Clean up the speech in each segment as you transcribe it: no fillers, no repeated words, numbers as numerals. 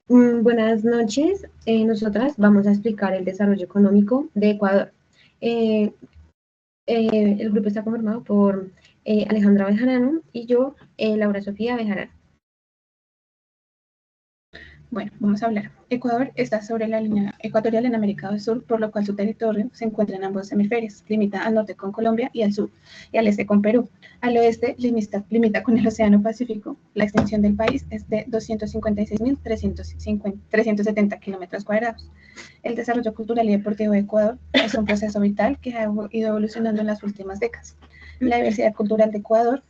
Buenas noches. Nosotras vamos a explicar el desarrollo económico de Ecuador. Eh, el grupo está conformado por Alejandra Bejarano y yo, Laura Sofía Bejarano. Bueno, vamos a hablar. Ecuador está sobre la línea ecuatorial en América del Sur, por lo cual su territorio se encuentra en ambos hemisferios. Limita al norte con Colombia y al sur, y al este con Perú. Al oeste limita con el Océano Pacífico. La extensión del país es de 256.370 kilómetros cuadrados. El desarrollo cultural y deportivo de Ecuador es un proceso vital que ha ido evolucionando en las últimas décadas. La diversidad cultural de Ecuador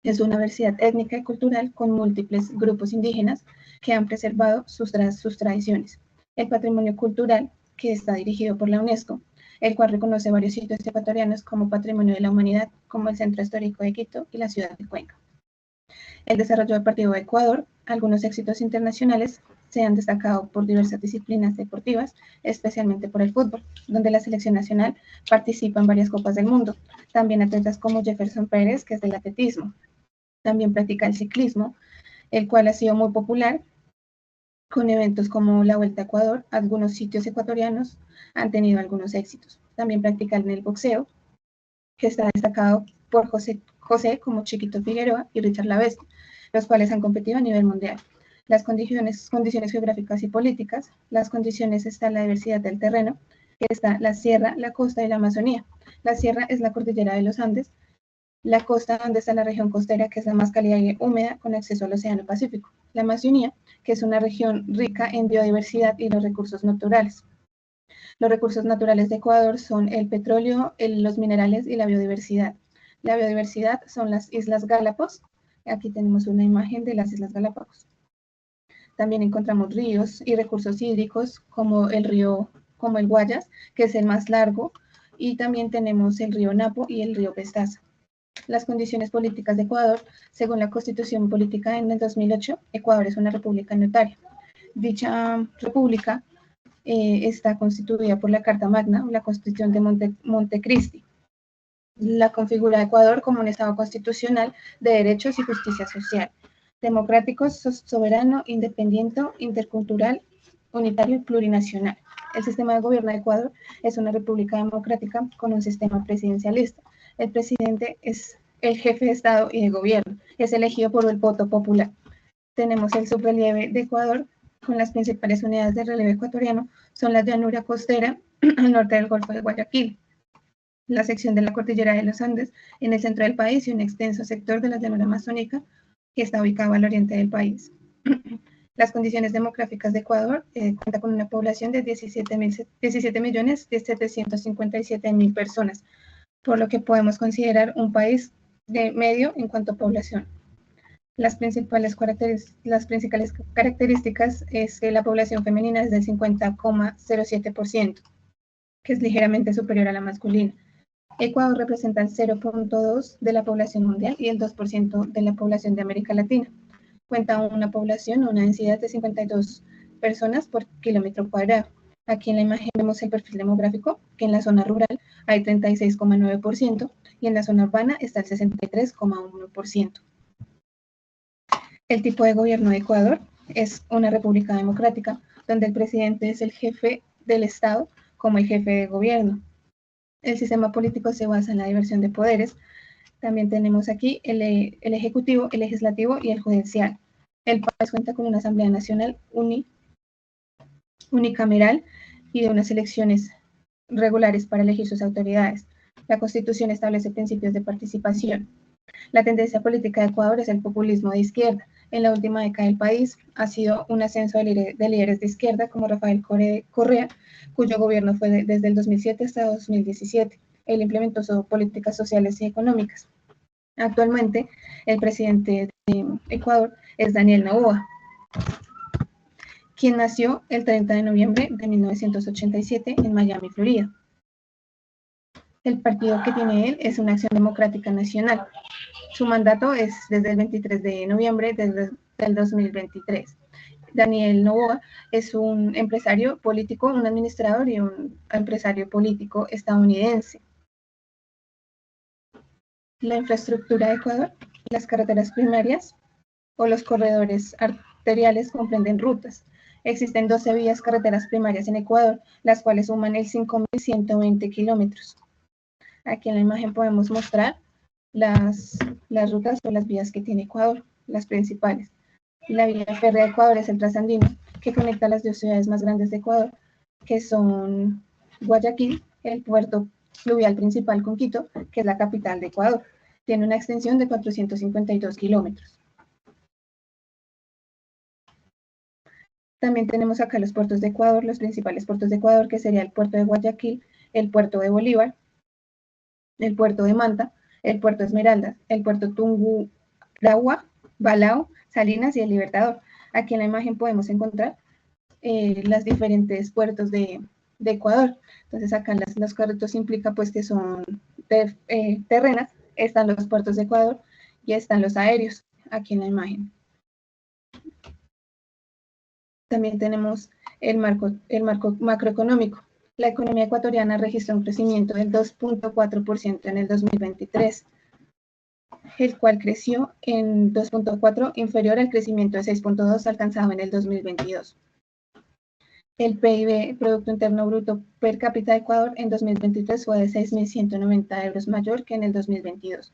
es una diversidad étnica y cultural con múltiples grupos indígenas que han preservado sus tradiciones. El patrimonio cultural, que está dirigido por la UNESCO, el cual reconoce varios sitios ecuatorianos como patrimonio de la humanidad, como el Centro Histórico de Quito y la ciudad de Cuenca. El desarrollo deportivo de Ecuador, algunos éxitos internacionales se han destacado por diversas disciplinas deportivas, especialmente por el fútbol, donde la selección nacional participa en varias copas del mundo. También atletas como Jefferson Pérez, que es del atletismo. También practica el ciclismo, el cual ha sido muy popular con eventos como la Vuelta a Ecuador. Algunos sitios ecuatorianos han tenido algunos éxitos. También practica en el boxeo, que está destacado por José como Chiquito Figueroa y Richard Laveste, los cuales han competido a nivel mundial. Las condiciones geográficas y políticas, las condiciones está la diversidad del terreno, que está la sierra, la costa y la Amazonía. La sierra es la cordillera de los Andes, la costa donde está la región costera, que es la más cálida y húmeda con acceso al Océano Pacífico. La Amazonía, que es una región rica en biodiversidad y los recursos naturales. Los recursos naturales de Ecuador son el petróleo, los minerales y la biodiversidad. La biodiversidad son las Islas Galápagos. Aquí tenemos una imagen de las Islas Galápagos. También encontramos ríos y recursos hídricos como el río, como el Guayas, que es el más largo, y también tenemos el río Napo y el río Pestaza. Las condiciones políticas de Ecuador, según la Constitución Política en el 2008, Ecuador es una república unitaria. Dicha república está constituida por la Carta Magna, la Constitución de Montecristi. La configura Ecuador como un Estado constitucional de derechos y justicia social, democrático, soberano, independiente, intercultural, unitario y plurinacional. El sistema de gobierno de Ecuador es una república democrática con un sistema presidencialista. El presidente es el jefe de Estado y de gobierno. Es elegido por el voto popular. Tenemos el subrelieve de Ecuador con las principales unidades de relieve ecuatoriano. Son la llanura costera al norte del Golfo de Guayaquil, la sección de la cordillera de los Andes en el centro del país y un extenso sector de la llanura amazónica que está ubicado al oriente del país. Las condiciones demográficas de Ecuador cuenta con una población de 17.757.000 personas, por lo que podemos considerar un país de medio en cuanto a población. Las principales características es que la población femenina es del 50,07%, que es ligeramente superior a la masculina. Ecuador representa el 0,2% de la población mundial y el 2% de la población de América Latina. Cuenta una población, una densidad de 52 personas por kilómetro cuadrado. Aquí en la imagen vemos el perfil demográfico, que en la zona rural hay 36,9% y en la zona urbana está el 63,1%. El tipo de gobierno de Ecuador es una república democrática, donde el presidente es el jefe del Estado como el jefe de gobierno. El sistema político se basa en la diversión de poderes. También tenemos aquí el ejecutivo, el legislativo y el judicial. El país cuenta con una Asamblea Nacional unicameral y de unas elecciones regulares para elegir sus autoridades. La Constitución establece principios de participación. La tendencia política de Ecuador es el populismo de izquierda. En la última década del país ha sido un ascenso de líderes de izquierda como Rafael Correa, cuyo gobierno fue desde el 2007 hasta 2017. Él implementó políticas sociales y económicas. Actualmente, el presidente de Ecuador es Daniel Noboa, quien nació el 30 de noviembre de 1987 en Miami, Florida. El partido que tiene él es una Acción Democrática Nacional. Su mandato es desde el 23 de noviembre del 2023. Daniel Noboa es un empresario político, un administrador y un empresario político estadounidense. La infraestructura de Ecuador, las carreteras primarias o los corredores arteriales comprenden rutas. Existen 12 vías carreteras primarias en Ecuador, las cuales suman el 5.120 kilómetros. Aquí en la imagen podemos mostrar las rutas o las vías que tiene Ecuador, las principales. La vía férrea de Ecuador es el Trasandino, que conecta las dos ciudades más grandes de Ecuador, que son Guayaquil, el puerto fluvial principal con Quito, que es la capital de Ecuador. Tiene una extensión de 452 kilómetros. También tenemos acá los puertos de Ecuador, los principales puertos de Ecuador, que sería el puerto de Guayaquil, el puerto de Bolívar, el puerto de Manta, el puerto Esmeraldas, el puerto Tungurahua, Balao, Salinas y el Libertador. Aquí en la imagen podemos encontrar los diferentes puertos de Ecuador. Entonces acá los correctos implica pues que son terrenas, están los puertos de Ecuador y están los aéreos aquí en la imagen. También tenemos el marco macroeconómico. La economía ecuatoriana registró un crecimiento del 2.4% en el 2023, el cual creció en 2.4, inferior al crecimiento de 6.2 alcanzado en el 2022. El PIB, Producto Interno Bruto per cápita de Ecuador, en 2023 fue de 6.190 euros mayor que en el 2022.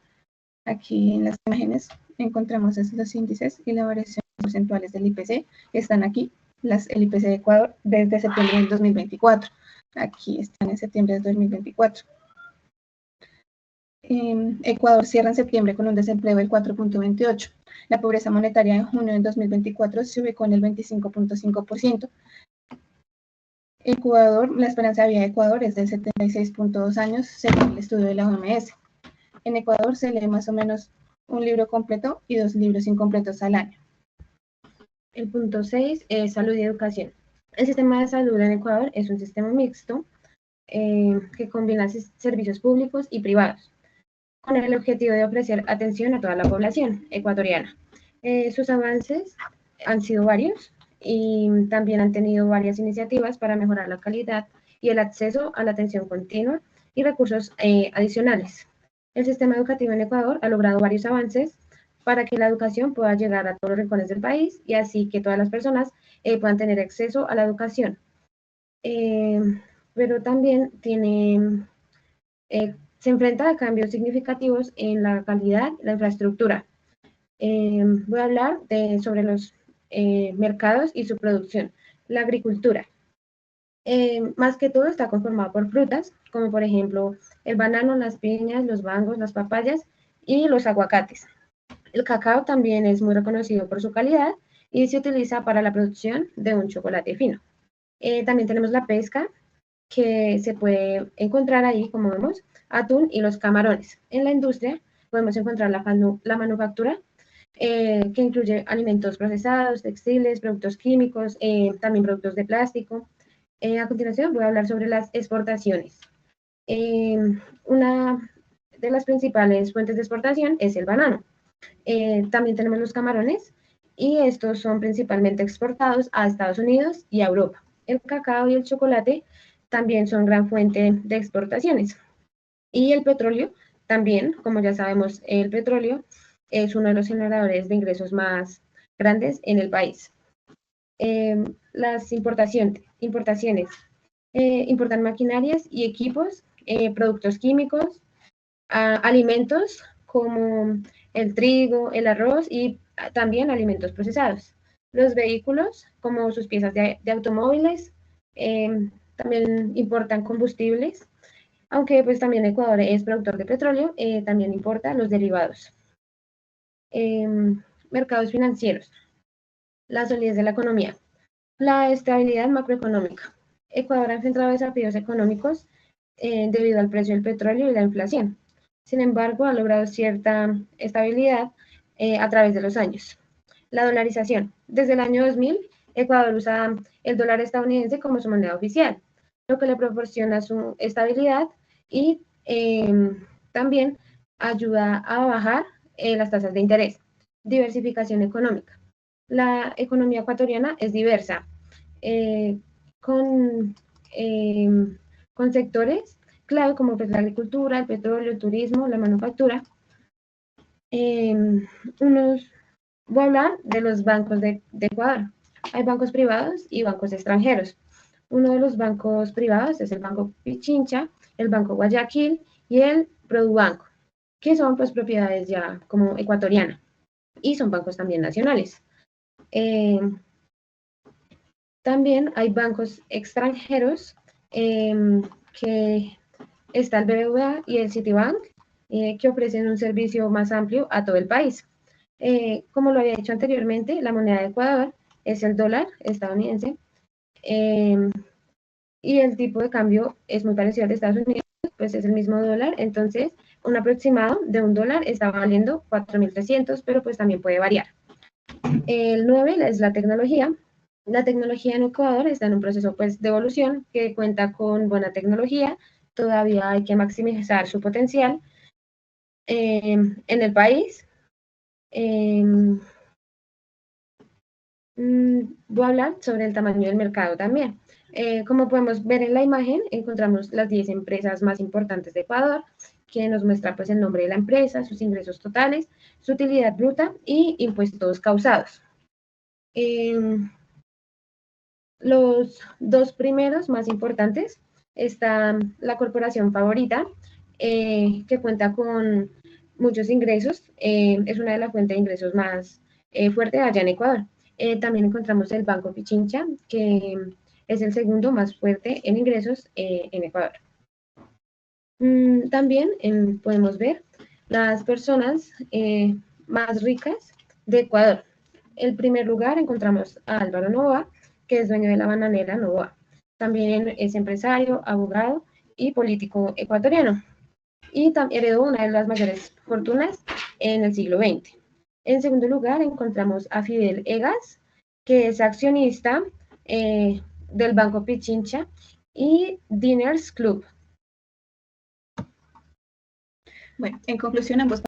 Aquí en las imágenes encontramos los índices y las variaciones porcentuales del IPC. Están aquí, el IPC de Ecuador desde septiembre del 2024. Aquí están en septiembre del 2024. Ecuador cierra en septiembre con un desempleo del 4.28. La pobreza monetaria en junio del 2024 se ubicó en el 25.5%. Ecuador, la esperanza de vida de Ecuador es de 76.2 años, según el estudio de la OMS. En Ecuador se lee más o menos un libro completo y 2 libros incompletos al año. El punto 6 es salud y educación. El sistema de salud en Ecuador es un sistema mixto que combina servicios públicos y privados, con el objetivo de ofrecer atención a toda la población ecuatoriana. Sus avances han sido varios y también han tenido varias iniciativas para mejorar la calidad y el acceso a la atención continua y recursos adicionales. El sistema educativo en Ecuador ha logrado varios avances para que la educación pueda llegar a todos los rincones del país y así que todas las personas puedan tener acceso a la educación. Pero también se enfrenta a cambios significativos en la calidad y la infraestructura. Voy a hablar sobre los mercados y su producción. La agricultura. Más que todo está conformado por frutas, como por ejemplo el banano, las piñas, los mangos, las papayas y los aguacates. El cacao también es muy reconocido por su calidad y se utiliza para la producción de un chocolate fino. También tenemos la pesca, que se puede encontrar ahí, como vemos, atún y los camarones. En la industria podemos encontrar la manufactura, que incluye alimentos procesados, textiles, productos químicos, también productos de plástico. A continuación voy a hablar sobre las exportaciones. Una de las principales fuentes de exportación es el banano. También tenemos los camarones y estos son principalmente exportados a Estados Unidos y a Europa. El cacao y el chocolate también son gran fuente de exportaciones. Y el petróleo también, como ya sabemos, el petróleo es uno de los generadores de ingresos más grandes en el país. Las importaciones importan maquinarias y equipos, productos químicos, alimentos como el trigo, el arroz y también alimentos procesados. Los vehículos, como sus piezas de automóviles, también importan combustibles, aunque pues también Ecuador es productor de petróleo, también importa los derivados. Mercados financieros, la solidez de la economía, la estabilidad macroeconómica. Ecuador ha enfrentado desafíos económicos debido al precio del petróleo y la inflación. Sin embargo, ha logrado cierta estabilidad a través de los años. La dolarización. Desde el año 2000, Ecuador usa el dólar estadounidense como su moneda oficial, lo que le proporciona su estabilidad y también ayuda a bajar las tasas de interés. Diversificación económica. La economía ecuatoriana es diversa, con sectores clave como pues, la agricultura, el petróleo, el turismo, la manufactura. Voy a hablar de los bancos de Ecuador. hay bancos privados y bancos extranjeros. Uno de los bancos privados es el Banco Pichincha, el Banco Guayaquil y el Produbanco, que son pues propiedades ya como ecuatorianas y son bancos también nacionales. También hay bancos extranjeros que está el BBVA y el Citibank, que ofrecen un servicio más amplio a todo el país. Como lo había dicho anteriormente, la moneda de Ecuador es el dólar estadounidense y el tipo de cambio es muy parecido al de Estados Unidos, pues es el mismo dólar, entonces un aproximado de un dólar está valiendo 4.300, pero pues también puede variar. El 9 es la tecnología. La tecnología en Ecuador está en un proceso pues, de evolución que cuenta con buena tecnología, todavía hay que maximizar su potencial en el país. Voy a hablar sobre el tamaño del mercado también. Como podemos ver en la imagen, encontramos las 10 empresas más importantes de Ecuador, que nos muestra pues, el nombre de la empresa, sus ingresos totales, su utilidad bruta y impuestos causados. Los dos primeros más importantes está la corporación Favorita, que cuenta con muchos ingresos, es una de las fuentes de ingresos más fuertes allá en Ecuador. También encontramos el Banco Pichincha, que es el segundo más fuerte en ingresos en Ecuador. También podemos ver las personas más ricas de Ecuador. En primer lugar encontramos a Álvaro Novoa, que es dueño de la bananera Novoa. También es empresario, abogado y político ecuatoriano. Y heredó una de las mayores fortunas en el siglo XX. En segundo lugar encontramos a Fidel Egas, que es accionista del Banco Pichincha y Diners Club. Bueno, en conclusión, ambos